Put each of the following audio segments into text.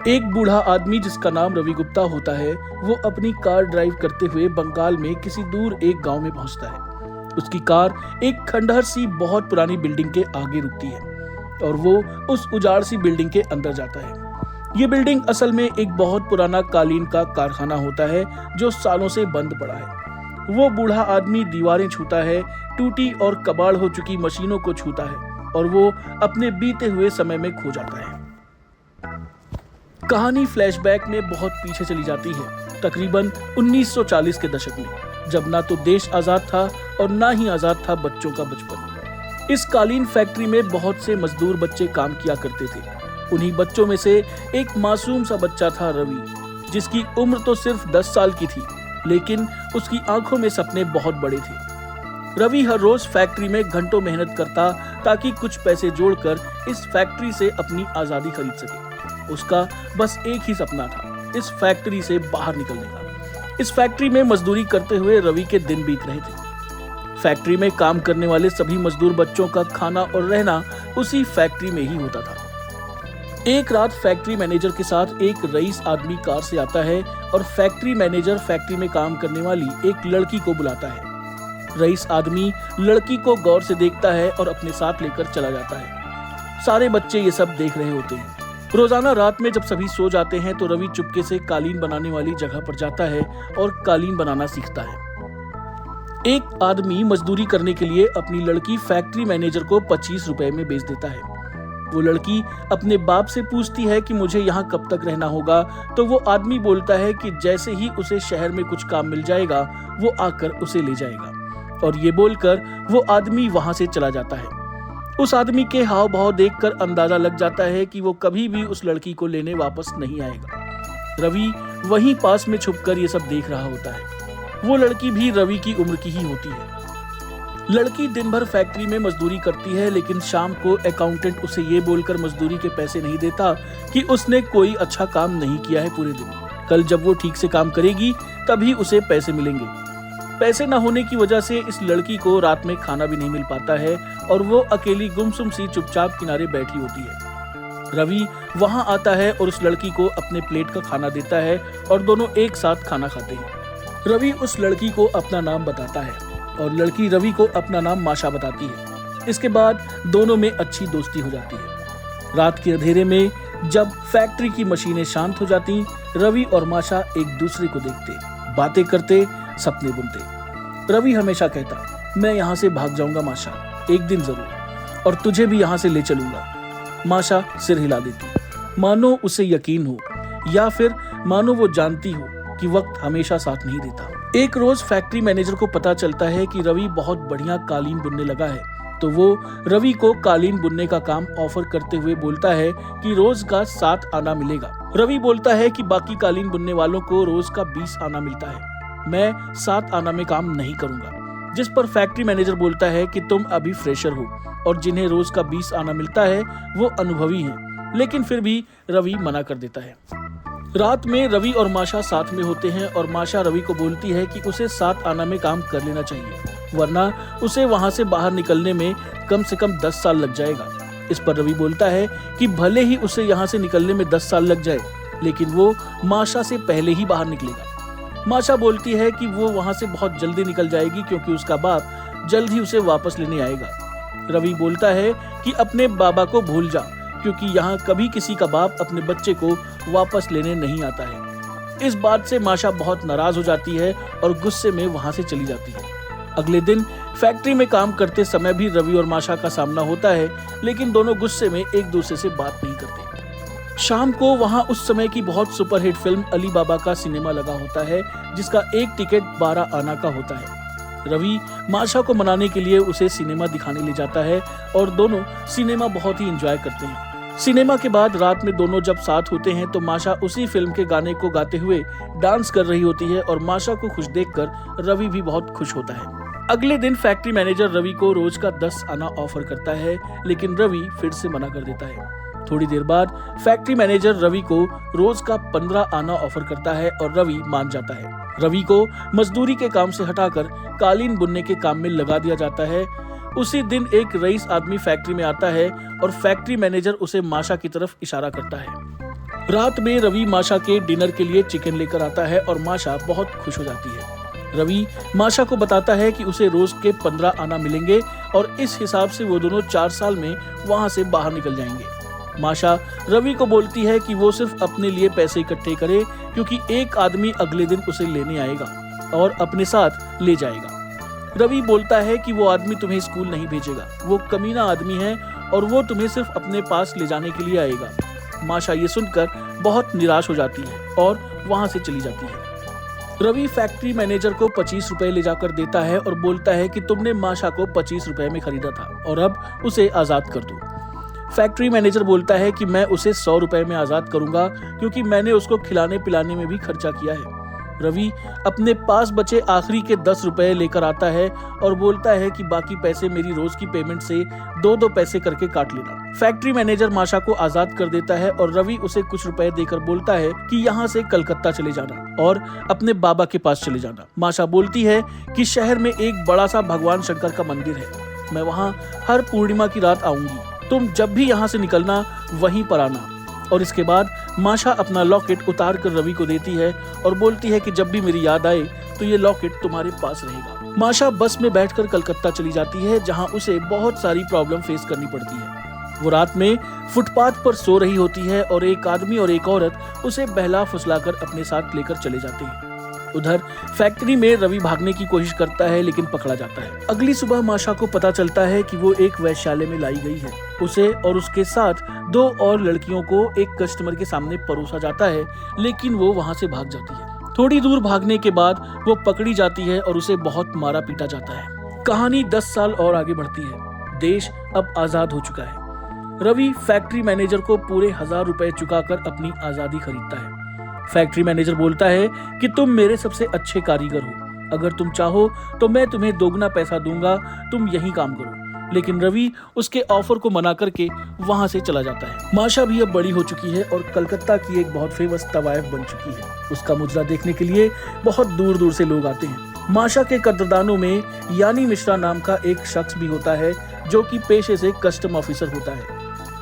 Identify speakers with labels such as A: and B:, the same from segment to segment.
A: एक बूढ़ा आदमी जिसका नाम रवि गुप्ता होता है, वो अपनी कार ड्राइव करते हुए बंगाल में किसी दूर एक गांव में पहुंचता है। उसकी कार एक खंडहर सी बहुत पुरानी बिल्डिंग के आगे रुकती है और वो उस उजाड़ सी बिल्डिंग के अंदर जाता है। ये बिल्डिंग असल में एक बहुत पुराना कालीन का कारखाना होता है जो सालों से बंद पड़ा है। वो बूढ़ा आदमी दीवारें छूता है, टूटी और कबाड़ हो चुकी मशीनों को छूता है और वो अपने बीते हुए समय में खो जाता है। कहानी फ्लैशबैक में बहुत पीछे चली जाती है, तकरीबन 1940 के दशक में, जब ना तो देश आजाद था और ना ही आजाद था बच्चों का बचपन। इस कालीन फैक्ट्री में बहुत से मजदूर बच्चे काम किया करते थे। उन्हीं बच्चों में से एक मासूम सा बच्चा था रवि, जिसकी उम्र तो सिर्फ 10 साल की थी, लेकिन उसकी आंखों में सपने बहुत बड़े थे। रवि हर रोज फैक्ट्री में घंटों मेहनत करता ताकि कुछ पैसे जोड़कर इस फैक्ट्री से अपनी आजादी खरीद सके। उसका बस एक ही सपना था, इस फैक्ट्री से बाहर निकलने का। इस फैक्ट्री में मजदूरी करते हुए रवि के दिन बीत रहे थे। फैक्ट्री में काम करने वाले सभी मजदूर बच्चों का खाना और रहना उसी फैक्ट्री में ही होता था। एक रात फैक्ट्री मैनेजर के साथ एक रईस आदमी कार से आता है और फैक्ट्री मैनेजर फैक्ट्री में काम करने वाली एक लड़की को बुलाता है। रईस आदमी लड़की को गौर से देखता है और अपने साथ लेकर चला जाता है। सारे बच्चे ये सब देख रहे होते हैं। रोजाना रात में जब सभी सो जाते हैं तो रवि चुपके से कालीन बनाने वाली जगह पर जाता है और कालीन बनाना सीखता है। एक आदमी मजदूरी करने के लिए अपनी लड़की फैक्ट्री मैनेजर को 25 रुपए में बेच देता है। वो लड़की अपने बाप से पूछती है कि मुझे यहाँ कब तक रहना होगा, तो वो आदमी बोलता है कि जैसे ही उसे शहर में कुछ काम मिल जाएगा वो आकर उसे ले जाएगा, और ये बोलकर वो आदमी वहां से चला जाता है। उस आदमी के हाव भाव देखकर अंदाजा लग जाता है कि वो कभी भी उस लड़की को लेने वापस नहीं आएगा। रवि वहीं पास में छुपकर ये सब देख रहा होता है। वो लड़की भी रवि की उम्र की ही होती है। लड़की दिन भर फैक्ट्री में मजदूरी करती है, लेकिन शाम को अकाउंटेंट उसे ये बोलकर मजदूरी के पैसे नहीं देता कि उसने कोई अच्छा काम नहीं किया है पूरे दिन। कल जब वो ठीक से काम करेगी तभी उसे पैसे मिलेंगे। पैसे न होने की वजह से इस लड़की को रात में खाना भी नहीं मिल पाता है और वो अकेली गुमसुम सी चुपचाप किनारे बैठी होती है। रवि वहां आता है और उस लड़की को अपने प्लेट का खाना देता है और दोनों एक साथ खाना खाते हैं। रवि उस लड़की को अपना नाम बताता है और लड़की रवि को अपना नाम माशा बताती है। इसके बाद दोनों में अच्छी दोस्ती हो जाती है। रात के अंधेरे में जब फैक्ट्री की मशीनें शांत हो जाती, रवि और माशा एक दूसरे को देखते, बातें करते, सपने बुनते। रवि हमेशा कहता, मैं यहाँ से भाग जाऊंगा माशा, एक दिन जरूर, और तुझे भी यहाँ से ले चलूंगा। माशा सिर हिला देती, मानो उसे यकीन हो या फिर मानो वो जानती हो कि वक्त हमेशा साथ नहीं देता। एक रोज फैक्ट्री मैनेजर को पता चलता है कि रवि बहुत बढ़िया कालीन बुनने लगा है, तो वो रवि को कालीन बुनने का काम ऑफर करते हुए बोलता है कि रोज का 7 आना मिलेगा। रवि बोलता है कि बाकी कालीन बुनने वालों को रोज का 20 आना मिलता है, मैं 7 आना में काम नहीं करूंगा। जिस पर फैक्ट्री मैनेजर बोलता है कि तुम अभी फ्रेशर हो और जिन्हें रोज का 20 आना मिलता है वो अनुभवी हैं, लेकिन फिर भी रवि मना कर देता है। रात में रवि और माशा साथ में होते हैं और माशा रवि को बोलती है कि उसे 7 आना में काम कर लेना चाहिए, वरना उसे वहां से बाहर निकलने में कम से कम 10 साल लग जाएगा। इस पर रवि बोलता है कि भले ही उसे यहाँ से निकलने में 10 साल लग जाए, लेकिन वो माशा से पहले ही बाहर निकलेगा। माशा बोलती है कि वो वहां से बहुत जल्दी निकल जाएगी क्योंकि उसका बाप जल्द ही उसे वापस लेने आएगा। रवि बोलता है कि अपने बाबा को भूल जा, क्योंकि यहाँ कभी किसी का बाप अपने बच्चे को वापस लेने नहीं आता है। इस बात से माशा बहुत नाराज हो जाती है और गुस्से में वहां से चली जाती है। अगले दिन फैक्ट्री में काम करते समय भी रवि और माशा का सामना होता है, लेकिन दोनों गुस्से में एक दूसरे से बात नहीं करते। शाम को वहां उस समय की बहुत सुपरहिट फिल्म अली बाबा का सिनेमा लगा होता है, जिसका एक टिकट 12 आना का होता है। रवि माशा को मनाने के लिए उसे सिनेमा दिखाने ले जाता है और दोनों सिनेमा बहुत ही एंजॉय करते हैं। सिनेमा के बाद रात में दोनों जब साथ होते हैं तो माशा उसी फिल्म के गाने को गाते हुए डांस कर रही होती है और माशा को खुश देखकर रवि भी बहुत खुश होता है। अगले दिन फैक्ट्री मैनेजर रवि को रोज का 10 आना ऑफर करता है, लेकिन रवि फिर से मना कर देता है। थोड़ी देर बाद फैक्ट्री मैनेजर रवि को रोज का 15 आना ऑफर करता है और रवि मान जाता है। रवि को मजदूरी के काम से हटाकर कालीन बुनने के काम में लगा दिया जाता है। उसी दिन एक रईस आदमी फैक्ट्री में आता है और फैक्ट्री मैनेजर उसे माशा की तरफ इशारा करता है। रात में रवि माशा के डिनर के लिए चिकन लेकर आता है और माशा बहुत खुश हो जाती है। रवि माशा को बताता है कि उसे रोज के 15 आना मिलेंगे और इस हिसाब से वो दोनों 4 साल में वहां से बाहर निकल जाएंगे। माशा रवि को बोलती है कि वो सिर्फ अपने लिए पैसे इकट्ठे करे, क्योंकि एक आदमी अगले दिन उसे लेने आएगा और अपने साथ ले जाएगा। रवि बोलता है कि वो आदमी तुम्हें स्कूल नहीं भेजेगा, वो कमीना आदमी है और वो तुम्हें सिर्फ अपने पास ले जाने के लिए आएगा। माशा ये सुनकर बहुत निराश हो जाती है और वहां से चली जाती है। रवि फैक्ट्री मैनेजर को 25 रुपए ले जाकर देता है और बोलता है कि तुमने माशा को 25 रुपए में खरीदा था और अब उसे आजाद कर दो। फैक्ट्री मैनेजर बोलता है कि मैं उसे 100 रुपए में आजाद करूंगा, क्योंकि मैंने उसको खिलाने पिलाने में भी खर्चा किया है। रवि अपने पास बचे आखिरी के 10 रुपए लेकर आता है और बोलता है कि बाकी पैसे मेरी रोज की पेमेंट से 2-2 पैसे करके काट लेना। फैक्ट्री मैनेजर माशा को आजाद कर देता है और रवि उसे कुछ रुपए देकर बोलता है कि यहाँ से कलकत्ता चले जाना और अपने बाबा के पास चले जाना। माशा बोलती है कि शहर में एक बड़ा सा भगवान शंकर का मंदिर है, मैं वहाँ हर पूर्णिमा की रात आऊंगी, तुम जब भी यहाँ से निकलना वहीं पर आना। और इसके बाद माशा अपना लॉकेट उतार कर रवि को देती है और बोलती है कि जब भी मेरी याद आए तो ये लॉकेट तुम्हारे पास रहेगा। माशा बस में बैठकर कलकत्ता चली जाती है, जहां उसे बहुत सारी प्रॉब्लम फेस करनी पड़ती है। वो रात में फुटपाथ पर सो रही होती है और एक आदमी और एक औरत उसे बहला फुसलाकर अपने साथ लेकर चले जाते हैं। उधर फैक्ट्री में रवि भागने की कोशिश करता है, लेकिन पकड़ा जाता है। अगली सुबह माशा को पता चलता है कि वो एक वैश्यालय में लाई गई है। उसे और उसके साथ 2 और लड़कियों को एक कस्टमर के सामने परोसा जाता है, लेकिन वो वहां से भाग जाती है। थोड़ी दूर भागने के बाद वो पकड़ी जाती है और उसे बहुत मारा पीटा जाता है। कहानी 10 साल और आगे बढ़ती है। देश अब आजाद हो चुका है। रवि फैक्ट्री मैनेजर को पूरे 1000 रुपए चुकाकर अपनी आजादी खरीदता है। फैक्ट्री मैनेजर बोलता है कि तुम मेरे सबसे अच्छे कारीगर हो, अगर तुम चाहो तो मैं तुम्हें दोगुना पैसा दूंगा, तुम यही काम करो। लेकिन रवि उसके ऑफर को मना करके वहां से चला जाता है। माशा भी अब बड़ी हो चुकी है और कलकत्ता की एक बहुत फेमस तवायफ बन चुकी है। उसका मुजरा देखने के लिए बहुत दूर दूर से लोग आते हैं। माशा के कदरदानों में यानी मिश्रा नाम का एक शख्स भी होता है, जो कि पेशे से कस्टम ऑफिसर होता है।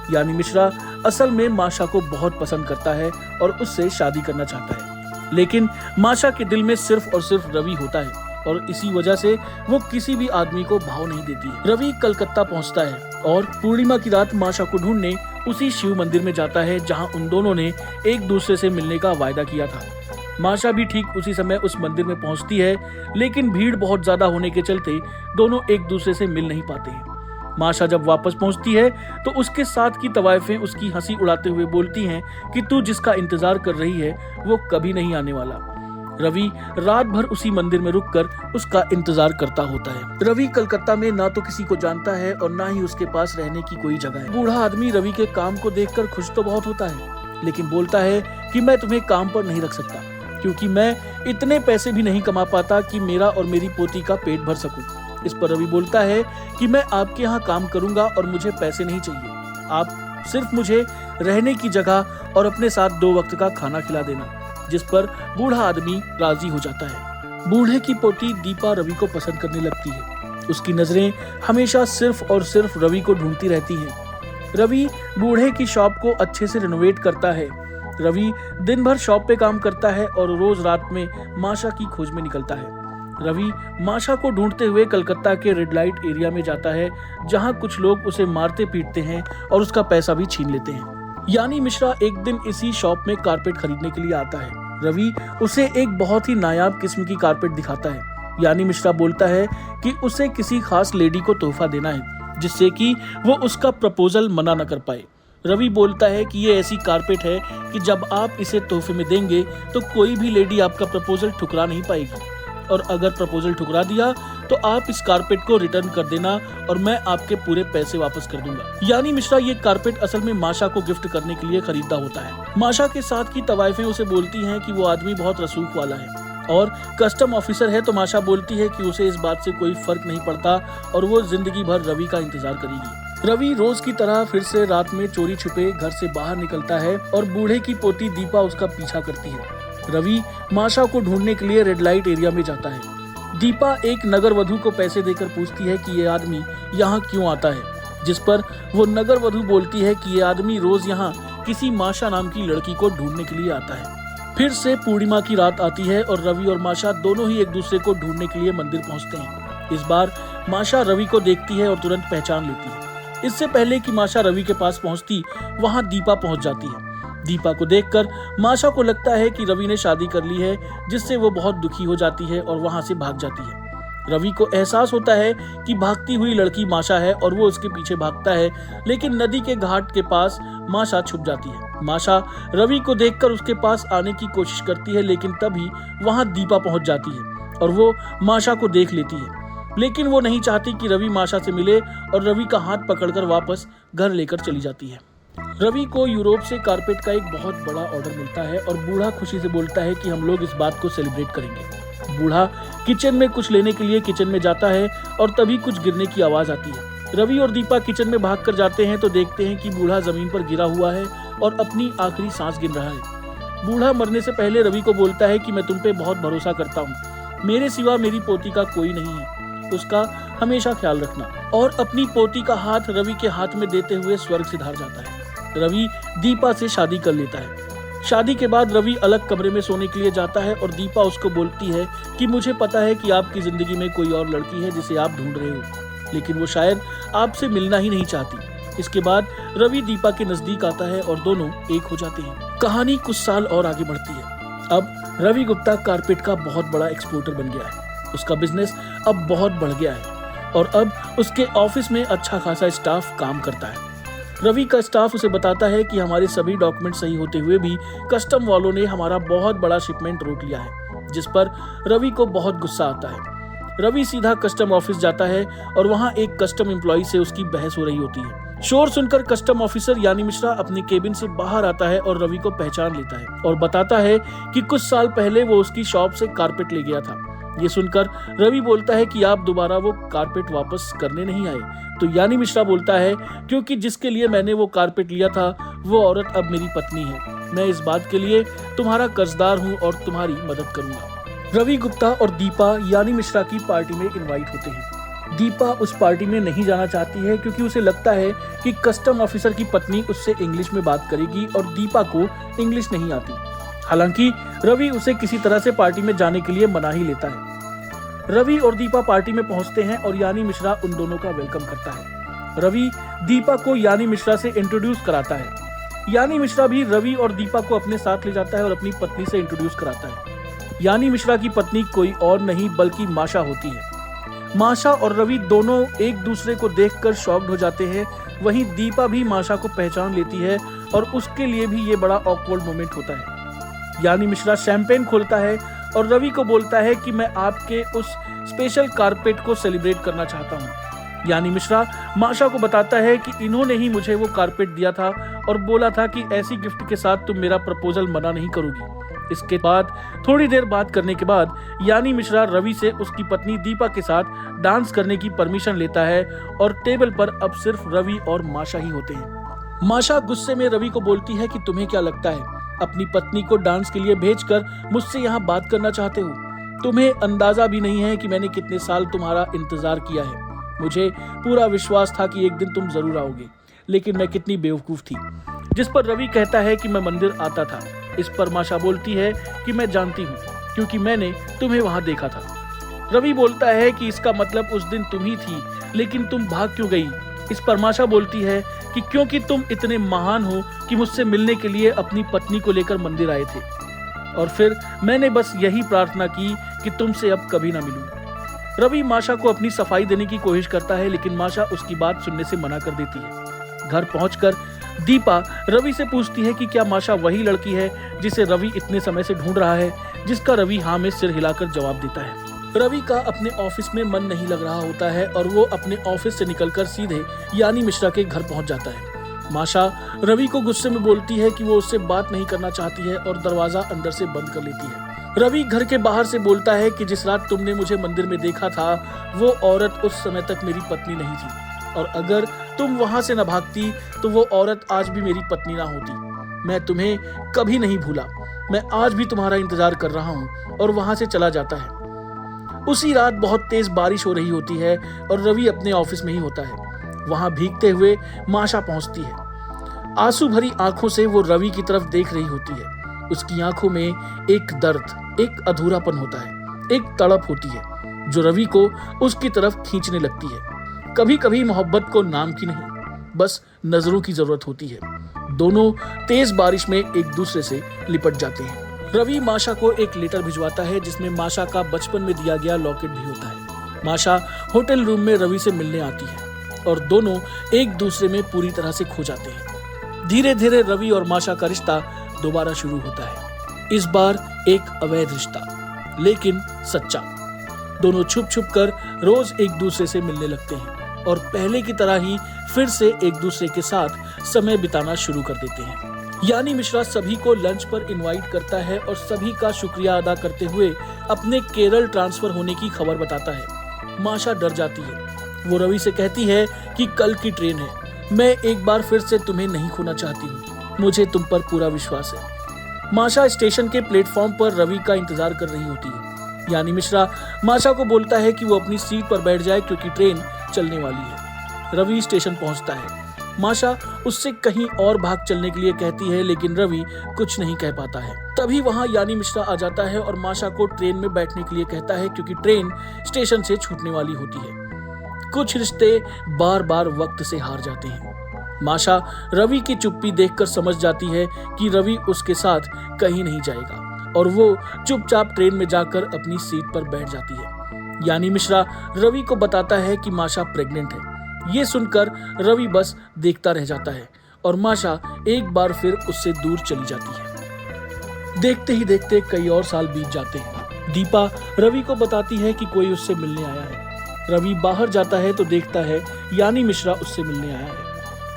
A: यानी मिश्रा असल में माशा को बहुत पसंद करता है और उससे शादी करना चाहता है, लेकिन माशा के दिल में सिर्फ और सिर्फ रवि होता है और इसी वजह से वो किसी भी आदमी को भाव नहीं देती है। रवि कलकत्ता पहुंचता है और पूर्णिमा की रात माशा को ढूंढने उसी शिव मंदिर में जाता है, जहां उन दोनों ने एक दूसरे से मिलने का वायदा किया था। माशा भी ठीक उसी समय उस मंदिर में पहुंचती है, लेकिन भीड़ बहुत ज्यादा होने के चलते दोनों एक दूसरे से मिल नहीं पाते हैं। माशा जब वापस पहुंचती है तो उसके साथ की तवायफें उसकी हंसी उड़ाते हुए बोलती हैं कि तू जिसका इंतजार कर रही है वो कभी नहीं आने वाला। रवि रात भर उसी मंदिर में रुककर उसका इंतजार करता होता है। रवि कलकत्ता में ना तो किसी को जानता है और ना ही उसके पास रहने की कोई जगह है। बूढ़ा आदमी रवि के काम को देखकर खुश तो बहुत होता है, लेकिन बोलता है कि मैं तुम्हें काम पर नहीं रख सकता, क्योंकि मैं इतने पैसे भी नहीं कमा पाता कि मेरा और मेरी पोती का पेट भर सकूं। इस पर रवि बोलता है कि मैं आपके यहाँ काम करूंगा और मुझे पैसे नहीं चाहिए, आप सिर्फ मुझे रहने की जगह और अपने साथ 2 वक्त का खाना खिला देना। जिस पर बूढ़ा आदमी राजी हो जाता है। बूढ़े की पोती दीपा रवि को पसंद करने लगती है। उसकी नजरें हमेशा सिर्फ और सिर्फ रवि को ढूंढती रहती हैं। रवि बूढ़े की शॉप को अच्छे से रिनोवेट करता है। रवि दिन भर शॉप पे काम करता है और रोज रात में माशा की खोज में निकलता है। रवि माशा को ढूंढते हुए कलकत्ता के रेड लाइट एरिया में जाता है, जहां कुछ लोग उसे मारते पीटते हैं और उसका पैसा भी छीन लेते हैं। यानी मिश्रा एक दिन इसी शॉप में कारपेट खरीदने के लिए आता है। रवि उसे एक बहुत ही नायाब किस्म की कारपेट दिखाता है। यानी मिश्रा बोलता है कि उसे किसी खास लेडी को तोहफा देना है, जिससे कि वो उसका प्रपोजल मना न कर पाए। रवि बोलता है कि ये ऐसी कारपेट है कि जब आप इसे तोहफे में देंगे तो कोई भी लेडी आपका प्रपोजल ठुकरा नहीं पाएगी, और अगर प्रपोजल ठुकरा दिया तो आप इस कारपेट को रिटर्न कर देना और मैं आपके पूरे पैसे वापस कर दूंगा। यानी मिश्रा ये कारपेट असल में माशा को गिफ्ट करने के लिए खरीदा होता है। माशा के साथ की तवायफें उसे बोलती हैं कि वो आदमी बहुत रसूख वाला है और कस्टम ऑफिसर है, तो माशा बोलती है कि उसे इस बात से कोई फर्क नहीं पड़ता और वो जिंदगी भर रवि का इंतजार करेगी। रवि रोज की तरह फिर से रात में चोरी छुपे घर से बाहर निकलता है और बूढ़े की पोती दीपा उसका पीछा करती है। रवि माशा को ढूंढने के लिए रेड लाइट एरिया में जाता है। दीपा एक नगर वधू को पैसे देकर पूछती है कि ये आदमी यहाँ क्यों आता है, जिस पर वो नगर वधू बोलती है कि ये आदमी रोज यहाँ किसी माशा नाम की लड़की को ढूंढने के लिए आता है। फिर से पूर्णिमा की रात आती है और रवि और माशा दोनों ही एक दूसरे को ढूंढने के लिए मंदिर पहुंचते हैं। इस बार माशा रवि को देखती है और तुरंत पहचान लेती है। इससे पहले कि माशा रवि के पास पहुंचती, वहां दीपा पहुंच जाती है। दीपा को देखकर माशा को लगता है कि रवि ने शादी कर ली है, जिससे वो बहुत दुखी हो जाती है और वहां से भाग जाती है। रवि को एहसास होता है कि भागती हुई लड़की माशा है और वो उसके पीछे भागता है, लेकिन नदी के घाट के पास माशा छुप जाती है। माशा रवि को देखकर उसके पास आने की कोशिश करती है, लेकिन तभी वहां दीपा पहुंच जाती है और वो माशा को देख लेती है, लेकिन वो नहीं चाहती कि रवि माशा से मिले और रवि का हाथ पकड़कर वापस घर लेकर चली जाती है। रवि को यूरोप से कारपेट का एक बहुत बड़ा ऑर्डर मिलता है और बूढ़ा खुशी से बोलता है कि हम लोग इस बात को सेलिब्रेट करेंगे। बूढ़ा किचन में कुछ लेने के लिए किचन में जाता है और तभी कुछ गिरने की आवाज आती है। रवि और दीपा किचन में भागकर जाते हैं तो देखते हैं कि बूढ़ा जमीन पर गिरा हुआ है और अपनी आखिरी सांस गिन रहा है। बूढ़ा मरने से पहले रवि को बोलता है कि मैं तुम पे बहुत भरोसा करता हूँ, मेरे सिवा मेरी पोती का कोई नहीं है, उसका हमेशा ख्याल रखना। और अपनी पोती का हाथ रवि के हाथ में देते हुए स्वर्ग सिधार जाता है। रवि दीपा से शादी कर लेता है। शादी के बाद रवि अलग कमरे में सोने के लिए जाता है और दीपा उसको बोलती है कि मुझे पता है कि आपकी जिंदगी में कोई और लड़की है जिसे आप ढूंढ रहे हो, लेकिन वो शायद आपसे मिलना ही नहीं चाहती। इसके बाद रवि दीपा के नजदीक आता है और दोनों एक हो जाते हैं। कहानी कुछ साल और आगे बढ़ती है। अब रवि गुप्ता कारपेट का बहुत बड़ा एक्सपोर्टर बन गया है। उसका बिजनेस अब बहुत बढ़ गया है और अब उसके ऑफिस में अच्छा खासा स्टाफ काम करता है। रवि का स्टाफ उसे बताता है कि हमारे सभी डॉक्यूमेंट सही होते हुए भी कस्टम वालों ने हमारा बहुत बड़ा शिपमेंट रोक लिया है, जिस पर रवि को बहुत गुस्सा आता है। रवि सीधा कस्टम ऑफिस जाता है और वहां एक कस्टम एम्प्लॉय से उसकी बहस हो रही होती है। शोर सुनकर कस्टम ऑफिसर यानी मिश्रा अपने केबिन से बाहर आता है और रवि को पहचान लेता है और बताता है कि कुछ साल पहले वो उसकी शॉप से कारपेट ले गया था। ये सुनकर रवि बोलता है कि आप दोबारा वो कारपेट वापस करने नहीं आए। तो यानी मिश्रा बोलता है, क्योंकि जिसके लिए मैंने वो कारपेट लिया था वो औरत अब मेरी पत्नी है। मैं इस बात के लिए तुम्हारा कर्जदार हूँ और तुम्हारी मदद करूंगा। रवि गुप्ता और दीपा यानी मिश्रा की पार्टी में इनवाइट होते हैं। दीपा उस पार्टी में नहीं जाना चाहती है क्योंकि उसे लगता है कि कस्टम ऑफिसर की पत्नी उससे इंग्लिश में बात करेगी और दीपा को इंग्लिश नहीं आती। हालांकि रवि उसे किसी तरह से पार्टी में जाने के लिए मना ही लेता है। रवि और दीपा पार्टी में पहुंचते हैं और यानी मिश्रा उन दोनों का वेलकम करता है। रवि दीपा को यानी मिश्रा से इंट्रोड्यूस कराता है। यानी मिश्रा भी रवि और दीपा को अपने साथ ले जाता है और अपनी पत्नी से इंट्रोड्यूस कराता है। यानी मिश्रा की पत्नी कोई और नहीं बल्कि माशा होती है। माशा और रवि दोनों एक दूसरे को देखकर शॉक्ड हो जाते हैं। वहीं दीपा भी माशा को पहचान लेती है और उसके लिए भी ये बड़ा ऑकवर्ड मोमेंट होता है। यानी मिश्रा शैंपेन खोलता है और रवि को बोलता है कि मैं आपके उस स्पेशल कारपेट को सेलिब्रेट करना चाहता हूँ। यानी मिश्रा माशा को बताता है कि इन्होंने ही मुझे वो कारपेट दिया था और बोला था कि ऐसी गिफ्ट के साथ तुम मेरा प्रपोजल मना नहीं करोगी। इसके बाद थोड़ी देर बात करने के बाद यानी मिश्रा रवि से उसकी पत्नी दीपा के साथ डांस करने की परमिशन लेता है और टेबल पर अब सिर्फ रवि और माशा ही होते हैं। माशा गुस्से में रवि को बोलती है कि तुम्हें क्या लगता है, अपनी पत्नी को डांस के लिए भेजकर मुझसे यहाँ बात करना चाहते हो? तुम्हें अंदाजा भी नहीं है कि मैंने कितने साल तुम्हारा इंतजार किया है। मुझे पूरा विश्वास था कि एक दिन तुम जरूर आओगे, लेकिन मैं कितनी बेवकूफ थी। जिस पर रवि कहता है कि मैं मंदिर आता था। इस पर माशा बोलती है कि मैं जानती हूँ क्योंकि मैंने तुम्हें वहां देखा था। रवि बोलता है कि इसका मतलब उस दिन तुम ही थी, लेकिन तुम भाग क्यों गई? इस पर माशा बोलती है कि क्योंकि तुम इतने महान हो कि मुझसे मिलने के लिए अपनी पत्नी को लेकर मंदिर आए थे और फिर मैंने बस यही प्रार्थना की कि तुमसे अब कभी ना मिलूं। रवि माशा को अपनी सफाई देने की कोशिश करता है, लेकिन माशा उसकी बात सुनने से मना कर देती है। घर पहुंचकर दीपा रवि से पूछती है कि क्या माशा वही लड़की है जिसे रवि इतने समय से ढूंढ रहा है, जिसका रवि हाँ में सिर हिलाकर जवाब देता है। रवि का अपने ऑफिस में मन नहीं लग रहा होता है और वो अपने ऑफिस से निकलकर सीधे यानी मिश्रा के घर पहुंच जाता है। माशा रवि को गुस्से में बोलती है कि वो उससे बात नहीं करना चाहती है और दरवाजा अंदर से बंद कर लेती है। रवि घर के बाहर से बोलता है कि जिस रात तुमने मुझे मंदिर में देखा था वो औरत उस समय तक मेरी पत्नी नहीं थी और अगर तुम वहां से न भागती तो वो औरत आज भी मेरी पत्नी ना होती। मैं तुम्हें कभी नहीं भूला, मैं आज भी तुम्हारा इंतजार कर रहा हूँ। और वहां से चला जाता है। उसी रात बहुत तेज बारिश हो रही होती है और रवि अपने ऑफिस में ही होता है। वहां भीगते हुए माशा पहुंचती है। आंसू भरी आंखों से वो रवि की तरफ देख रही होती है। उसकी आंखों में एक दर्द, एक अधूरापन होता है, एक तड़प होती है जो रवि को उसकी तरफ खींचने लगती है। कभी कभी मोहब्बत को नाम की नहीं, बस नजरों की जरूरत होती है। दोनों तेज बारिश में एक दूसरे से लिपट जाते हैं। रवि माशा को एक लेटर भिजवाता है जिसमें माशा का बचपन में दिया गया लॉकेट भी होता है। माशा होटल रूम में रवि से मिलने आती है और दोनों एक दूसरे में पूरी तरह से खो जाते हैं। धीरे धीरे रवि और माशा का रिश्ता दोबारा शुरू होता है। इस बार एक अवैध रिश्ता, लेकिन सच्चा। दोनों छुप छुप कर रोज एक दूसरे से मिलने लगते हैं और पहले की तरह ही फिर से एक दूसरे के साथ समय बिताना शुरू कर देते हैं। यानी मिश्रा सभी को लंच पर इनवाइट करता है और सभी का शुक्रिया अदा करते हुए अपने केरल ट्रांसफर होने की खबर बताता है। माशा डर जाती है। वो रवि से कहती है कि कल की ट्रेन है, मैं एक बार फिर से तुम्हें नहीं खोना चाहती हूँ, मुझे तुम पर पूरा विश्वास है। माशा स्टेशन के प्लेटफॉर्म पर रवि का इंतजार कर रही होती है। यानी मिश्रा माशा को बोलता है कि वो अपनी सीट पर बैठ जाए क्योंकि ट्रेन चलने वाली है। रवि स्टेशन पहुंचता है। माशा उससे कहीं और भाग चलने के लिए कहती है, लेकिन रवि कुछ नहीं कह पाता है। तभी वहां यानी मिश्रा आ जाता है और माशा को ट्रेन में बैठने के लिए कहता है क्योंकि ट्रेन स्टेशन से छूटने वाली होती है। कुछ रिश्ते बार बार वक्त से हार जाते हैं। माशा रवि की चुप्पी देखकर समझ जाती है कि रवि उसके साथ कहीं नहीं जाएगा और वो चुपचाप ट्रेन में जाकर अपनी सीट पर बैठ जाती है। यानी मिश्रा रवि को बताता है कि माशा प्रेग्नेंट है। ये सुनकर रवि बस देखता रह जाता है और माशा एक बार फिर उससे दूर चली जाती है। देखते ही देखते कई और साल बीत जाते हैं। दीपा रवि को बताती है कि कोई उससे मिलने आया है। रवि बाहर जाता है तो देखता है यानी मिश्रा उससे मिलने आया है।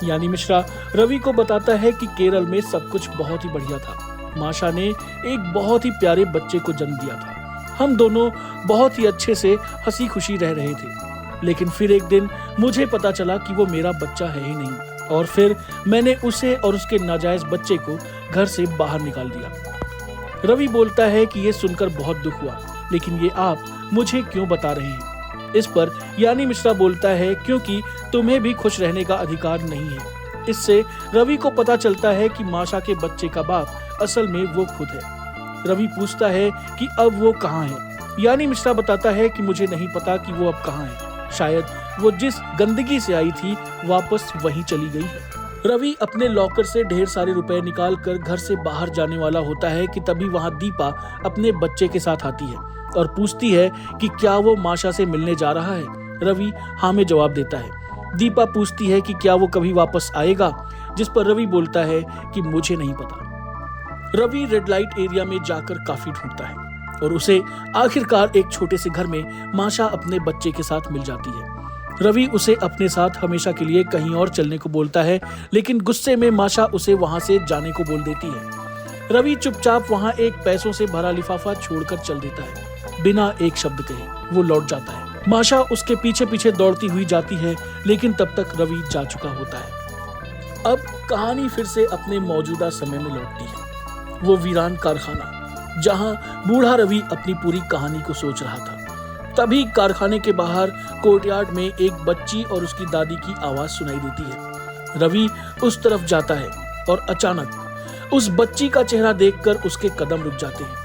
A: यानी मिश्रा रवि को बताता है कि केरल में सब कुछ बहुत ही बढ़िया था। माशा ने एक बहुत ही प्यारे बच्चे को जन्म दिया था। हम दोनों बहुत ही अच्छे से हंसी खुशी रह रहे थे, लेकिन फिर एक दिन मुझे पता चला कि वो मेरा बच्चा है ही नहीं और फिर मैंने उसे और उसके नाजायज बच्चे को घर से बाहर निकाल दिया। रवि बोलता है कि ये सुनकर बहुत दुख हुआ, लेकिन ये आप मुझे क्यों बता रहे हैं? इस पर यानी मिश्रा बोलता है क्योंकि तुम्हें भी खुश रहने का अधिकार नहीं है। इससे रवि को पता चलता है कि माशा के बच्चे का बाप असल में वो खुद है। रवि पूछता है कि अब वो कहाँ है। यानी मिश्रा बताता है कि मुझे नहीं पता कि वो अब कहाँ है, शायद वो जिस गंदगी से आई थी वापस वहीं चली गई है। रवि अपने लॉकर से ढेर सारे रुपए निकाल कर घर से बाहर जाने वाला होता है कि तभी वहां दीपा अपने बच्चे के साथ आती है और पूछती है कि क्या वो माशा से मिलने जा रहा है। रवि हाँ में जवाब देता है। दीपा पूछती है कि क्या वो कभी वापस आएगा, जिस पर रवि बोलता है कि मुझे नहीं पता। रवि रेड लाइट एरिया में जाकर काफी ढूंढता है और उसे आखिरकार एक छोटे से घर में माशा अपने बच्चे के साथ मिल जाती है। रवि उसे अपने साथ हमेशा के लिए कहीं और चलने को बोलता है, लेकिन गुस्से में माशा उसे वहां से जाने को बोल देती है। रवि चुपचाप वहां एक पैसों से भरा लिफाफा छोड़कर चल देता है। बिना एक शब्द कहे वो लौट जाता है। माशा उसके पीछे पीछे दौड़ती हुई जाती है, लेकिन तब तक रवि जा चुका होता है। अब कहानी फिर से अपने मौजूदा समय में लौटती है। वो वीरान कारखाना जहां बूढ़ा रवि अपनी पूरी कहानी को सोच रहा था। तभी कारखाने के बाहर कोर्टयार्ड में एक बच्ची और उसकी दादी की आवाज सुनाई देती है। रवि उस तरफ जाता है और अचानक उस बच्ची का चेहरा देखकर उसके कदम रुक जाते हैं।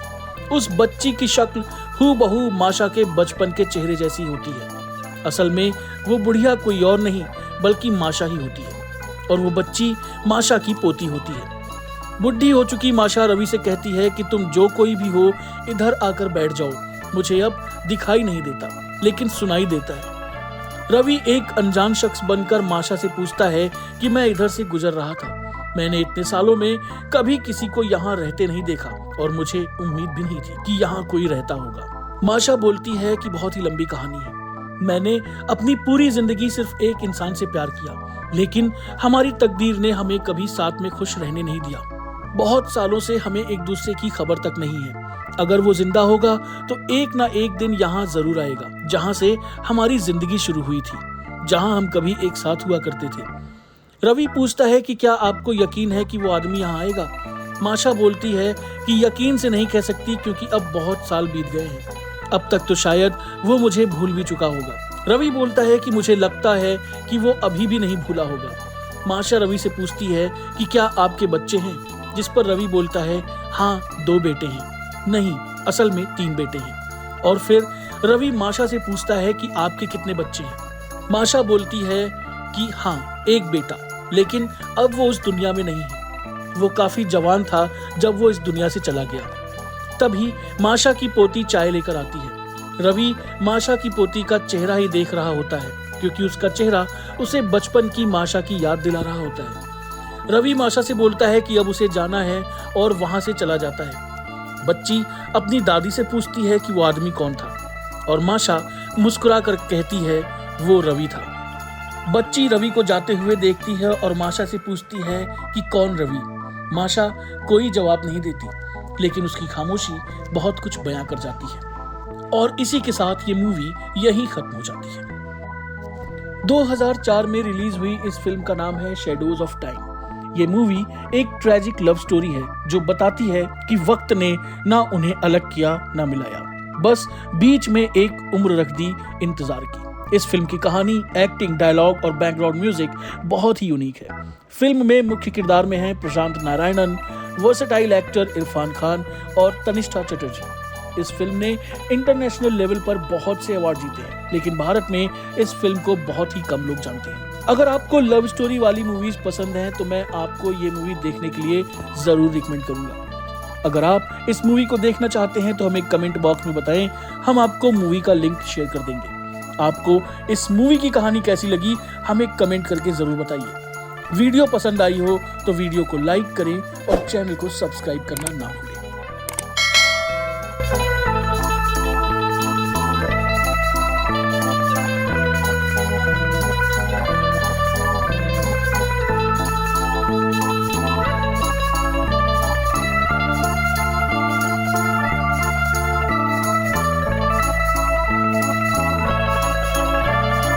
A: उस बच्ची की शक्ल हूबहू माशा के बचपन के चेहरे जैसी होती है। असल में वो बुढ़िया कोई और नहीं बल्कि माशा ही होती है और वो बच्ची माशा की पोती होती है। बुढ़ी हो चुकी माशा रवि से कहती है कि तुम जो कोई भी हो इधर आकर बैठ जाओ, मुझे अब दिखाई नहीं देता लेकिन सुनाई देता है। रवि एक अनजान शख्स बनकर माशा से पूछता है कि मैं इधर से गुजर रहा था, मैंने इतने सालों में कभी किसी को यहाँ रहते नहीं देखा और मुझे उम्मीद भी नहीं थी कि यहाँ कोई रहता होगा। माशा बोलती है कि बहुत ही लंबी कहानी है, मैंने अपनी पूरी जिंदगी सिर्फ एक इंसान से प्यार किया, लेकिन हमारी तकदीर ने हमें कभी साथ में खुश रहने नहीं दिया। बहुत सालों से हमें एक दूसरे की खबर तक नहीं है। अगर वो जिंदा होगा तो एक ना एक दिन यहाँ जरूर आएगा, जहाँ से हमारी जिंदगी शुरू हुई थी, जहाँ हम कभी एक साथ हुआ करते थे। रवि पूछता है कि क्या आपको यकीन है कि वो आदमी यहाँ आएगा। माशा बोलती है कि यकीन से नहीं कह सकती क्योंकि अब बहुत साल बीत गए हैं, अब तक तो शायद वो मुझे भूल भी चुका होगा। रवि बोलता है कि मुझे लगता है कि वो अभी भी नहीं भूला होगा। माशा रवि से पूछती है कि क्या आपके बच्चे हैं, जिस पर रवि बोलता है हाँ 2 बेटे हैं। नहीं, असल में 3 बेटे हैं। और फिर रवि माशा से पूछता है कि आपके कितने बच्चे हैं। माशा बोलती है कि हाँ 1 बेटा, लेकिन अब वो उस दुनिया में नहीं है। वो काफी जवान था जब वो इस दुनिया से चला गया। तभी माशा की पोती चाय लेकर आती है। रवि माशा की पोती का चेहरा ही देख रहा होता है, क्योंकि उसका चेहरा उसे बचपन की माशा की याद दिला रहा होता है। रवि माशा से बोलता है कि अब उसे जाना है और वहां से चला जाता है। बच्ची अपनी दादी से पूछती है कि वो आदमी कौन था, और माशा मुस्कुरा कर कहती है वो रवि था। बच्ची रवि को जाते हुए देखती है और माशा से पूछती है कि कौन रवि। माशा कोई जवाब नहीं देती, लेकिन उसकी खामोशी बहुत कुछ बयां कर जाती है। और इसी के साथ ये मूवी यहीं खत्म हो जाती है। 2004 में रिलीज हुई इस फिल्म का नाम है शैडोज ऑफ टाइम। ये मूवी एक ट्रेजिक लव स्टोरी है जो बताती है कि वक्त ने ना उन्हें अलग किया ना मिलाया, बस बीच में एक उम्र रख दी इंतजार की। इस फिल्म की कहानी, एक्टिंग, डायलॉग और बैकग्राउंड म्यूजिक बहुत ही यूनिक है। फिल्म में मुख्य किरदार में हैं प्रशांत नारायणन, वर्सेटाइल एक्टर इरफान खान और तनिष्ठा चटर्जी। इस फिल्म ने इंटरनेशनल लेवल पर बहुत से अवार्ड जीते हैं, लेकिन भारत में इस फिल्म को बहुत ही कम लोग जानते हैं। अगर आपको लव स्टोरी वाली मूवीज पसंद हैं तो मैं आपको ये मूवी देखने के लिए जरूर रिकमेंड करूंगा। अगर आप इस मूवी को देखना चाहते हैं तो हमें कमेंट बॉक्स में बताएं, हम आपको मूवी का लिंक शेयर कर देंगे। आपको इस मूवी की कहानी कैसी लगी हमें कमेंट करके जरूर बताइए। वीडियो पसंद आई हो तो वीडियो को लाइक करें और चैनल को सब्सक्राइब करना ना भूलें।